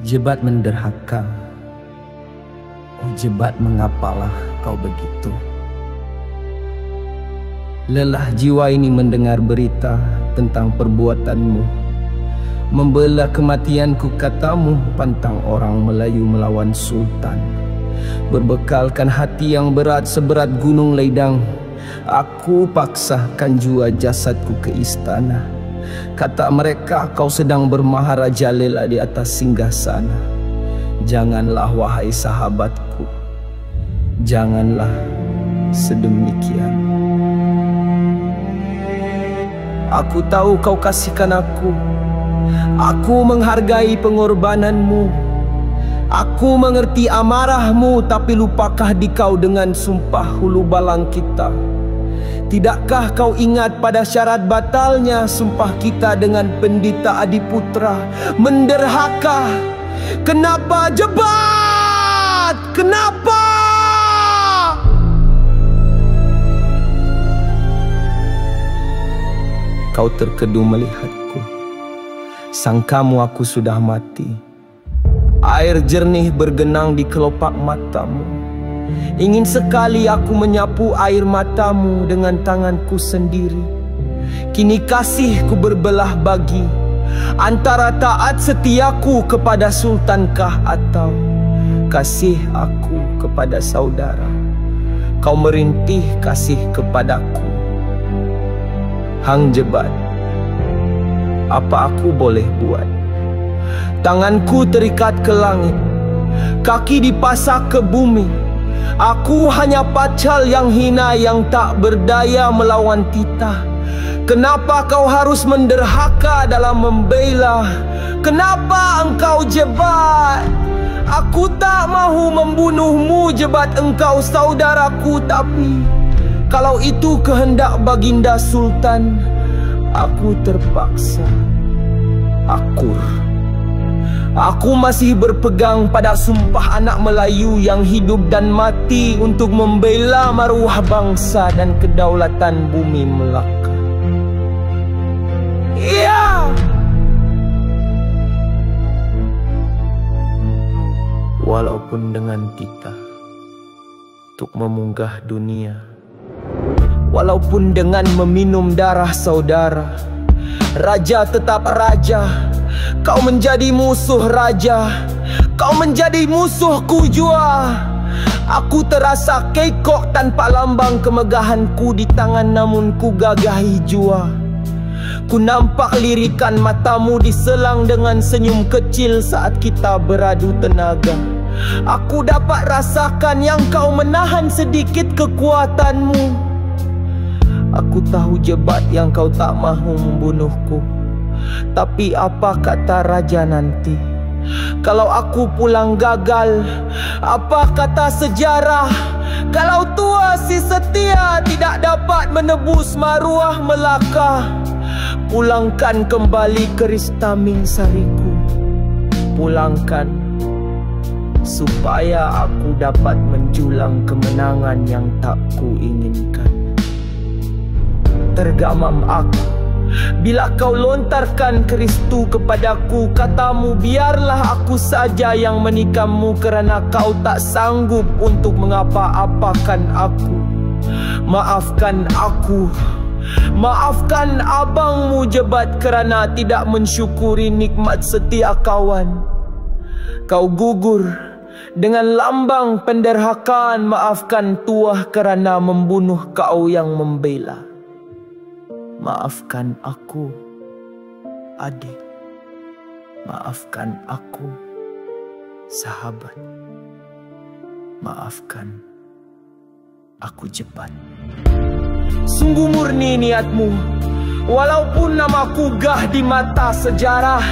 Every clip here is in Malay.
Jebat menderhaka. Oh jebat, mengapalah kau begitu? Lelah jiwa ini mendengar berita tentang perbuatanmu. Membela kematianku katamu, pantang orang Melayu melawan Sultan. Berbekalkan hati yang berat seberat gunung ledang, aku paksakan jua jasadku ke istana. Kata mereka kau sedang bermaharajalela di atas singgasana. Janganlah wahai sahabatku, janganlah sedemikian. Aku tahu kau kasihkan aku menghargai pengorbananmu. Aku mengerti amarahmu, tapi lupakah dikau dengan sumpah hulu balang kita? Tidakkah kau ingat pada syarat batalnya sumpah kita dengan Pendita Adiputra? Menderhaka, kenapa jebat? Kenapa? Kau terkedum melihatku, sangkamu aku sudah mati. Air jernih bergenang di kelopak matamu. Ingin sekali aku menyapu air matamu dengan tanganku sendiri. Kini kasihku berbelah bagi antara taat setiaku kepada Sultankah atau kasih aku kepada saudara. Kau merintih kasih kepadaku. Hang jebat, apa aku boleh buat? Tanganku terikat ke langit, kaki dipasak ke bumi. Aku hanya pacal yang hina yang tak berdaya melawan titah. Kenapa kau harus menderhaka dalam membela? Kenapa engkau jebat? Aku tak mahu membunuhmu jebat engkau saudaraku, tapi kalau itu kehendak Baginda Sultan, aku terpaksa akur. Aku masih berpegang pada sumpah anak Melayu yang hidup dan mati untuk membela maruah bangsa dan kedaulatan bumi Melaka. Iya! Walaupun dengan titah untuk memunggah dunia, walaupun dengan meminum darah saudara, raja tetap raja. Kau menjadi musuh raja, kau menjadi musuhku jua. Aku terasa kekok tanpa lambang kemegahanku di tangan, namun ku gagahi jua. Ku nampak lirikan matamu diselang dengan senyum kecil saat kita beradu tenaga. Aku dapat rasakan yang kau menahan sedikit kekuatanmu. Aku tahu jebat yang kau tak mahu membunuhku. Tapi apa kata raja nanti kalau aku pulang gagal? Apa kata sejarah kalau tua si setia tidak dapat menebus maruah Melaka? Pulangkan kembali keris Taming Sariku. Pulangkan supaya aku dapat menjulang kemenangan yang tak ku inginkan. Tergamam aku bila kau lontarkan keris itu kepadaku. Katamu biarlah aku saja yang menikammu kerana kau tak sanggup untuk mengapa-apakan aku. Maafkan aku, maafkan abangmu jebat kerana tidak mensyukuri nikmat setia kawan. Kau gugur dengan lambang penderhakaan. Maafkan tuah kerana membunuh kau yang membela. Maafkan aku, adik. Maafkan aku, sahabat. Maafkan aku jebat. Sungguh murni niatmu, walaupun namaku gah di mata sejarah,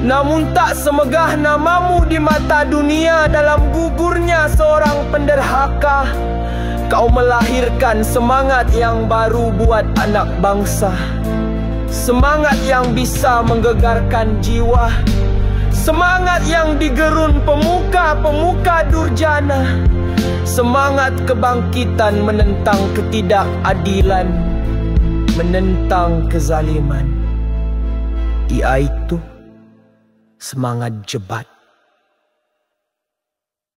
namun tak semegah namamu di mata dunia. Dalam gugurnya seorang penderhaka, kau melahirkan semangat yang baru buat anak bangsa. Semangat yang bisa menggegarkan jiwa. Semangat yang digerun pemuka-pemuka durjana. Semangat kebangkitan menentang ketidakadilan, menentang kezaliman. Ia itu semangat jebat.